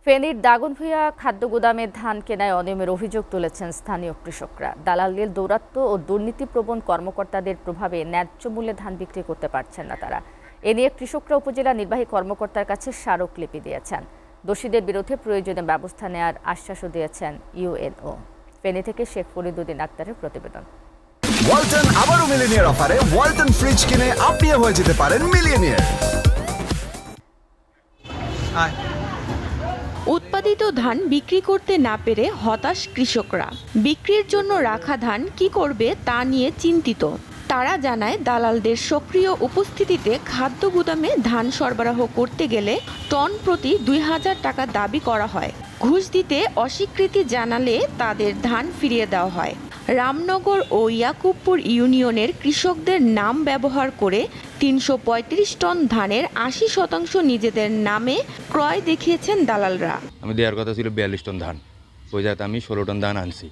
ফেনীর দাগনভূঞা খাদ্য গুদামে ধান কেনায় অনিয়মের অভিযোগ তুলেছেন স্থানীয় কৃষকরা। দালালদের দৌরাত্ম্য ও দুর্নীতিপ্রবণ কর্মকর্তাদের প্রভাবে ন্যায্য মূল্যে ধান বিক্রি করতে পারছেন না তারা। এ নিয়ে কৃষকরা উপজেলা নির্বাহী কর্মকর্তার কাছে স্মারকলিপি দিয়েছেন। দোষীদের বিরুদ্ধে প্রয়োজনীয় ব্যবস্থা নেওয়ার আশ্বাসও দিয়েছেন ইউএনও। ফেনী থেকে শেখ ফরিদুদ্দিন আক্তারের প্রতিবেদন। ওয়ালটন আবারও মিলিয়নিয়ার অফারে ওয়ালটন ফ্রিজ কিনে আপনিও হয়ে যেতে পারেন মিলিয়নিয়ার। উৎপাদিত ধান বিক্রি করতে না পেরে হতাশ কৃষকরা। বিক্রির জন্য রাখা ধান কি করবে তা নিয়ে চিন্তিত। তারা জানায়, দালালদের সক্রিয় উপস্থিতিতে খাদ্য গুদামে ধান সরবরাহ করতে গেলে টন প্রতি ২০০০ টাকা দাবি করা হয়। ঘুষ দিতে অস্বীকৃতি জানালে তাদের ধান ফিরিয়ে দেওয়া হয়। রামনগর ও ইয়াকুবপুর ইউনিয়নের কৃষকদের নাম ব্যবহার করে ৩৩৫ টন ধানের ৮০% নিজেদের নামে ক্রয় দেখিয়েছেন দালালরা। আমি দেওয়ার কথা ছিল ৪২ টন ধান, ওই জায়গাতে আমি ১৬ টন ধান আনছি,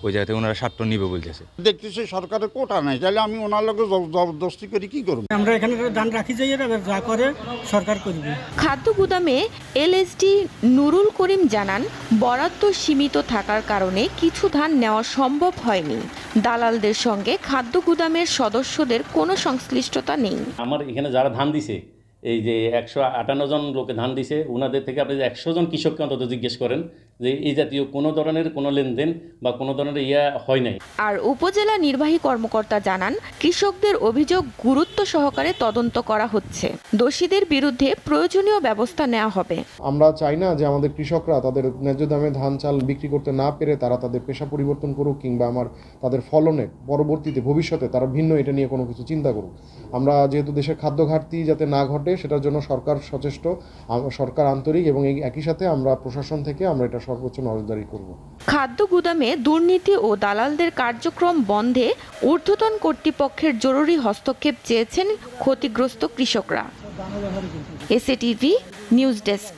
ওই জায়গাতে ওনারা ৭ টন নিবে বলতেছে। দেখতেছি সরকারের কোটা নাই, তাহলে আমি ওনার লোক জবরদস্তি করি কি করব? আমরা এখানে ধান রাখি যাই, যা করে সরকার করবে। খাদ্য গুদামে এলএসডি নুরুল করিম জানান, বরাদ্দ সীমিত থাকার কারণে কিছু ধান নেওয়া সম্ভব হয়নি। দালালদের সঙ্গে খাদ্য গুদামের সদস্যদের কোনো সংশ্লিষ্টতা নেই। আমার এখানে যারা ধান দিছে, এই যে ১৫৮ জন লোকে ধান দিছে, ওনাদের থেকে আপনি ১০০ জন কৃষককে অন্তত জিজ্ঞেস করেন যে এই জাতীয় কোনো ধরনের কোনো লেনদেন বা কোনো ধরনের হয় নাই। আর উপজেলা নির্বাহী কর্মকর্তা জানান, কৃষকদের অভিযোগ গুরুত্ব সহকারে তদন্ত করা হচ্ছে। দোষীদের বিরুদ্ধে প্রয়োজনীয় ব্যবস্থা নেওয়া হবে। আমরা চাই না যে আমাদের কৃষকরা তাদের ন্যায্য দামে ধান চাল বিক্রি করতে না পেরে তারা তাদের পেশা পরিবর্তন করুক, কিংবা তাদের ফলনে পরবর্তীতে ভবিষ্যতে তারা ভিন্ন এটা নিয়ে কোনো কিছু চিন্তা করুক। আমরা যেহেতু দেশের খাদ্য ঘাটতি যাতে না ঘটে সেটার জন্য সরকার সচেষ্ট, সরকার আন্তরিক, এবং একই সাথে আমরা প্রশাসন থেকে আমরা এটা সর্বোচ্চ নজরদারি করব। খাদ্য গুদামে দুর্নীতি ও দালালদের কার্যক্রম বন্ধে ঊর্ধ্বতন কর্তৃপক্ষের জরুরি হস্তক্ষেপ চেয়েছেন ক্ষতিগ্রস্ত কৃষকরা। SATV news desk.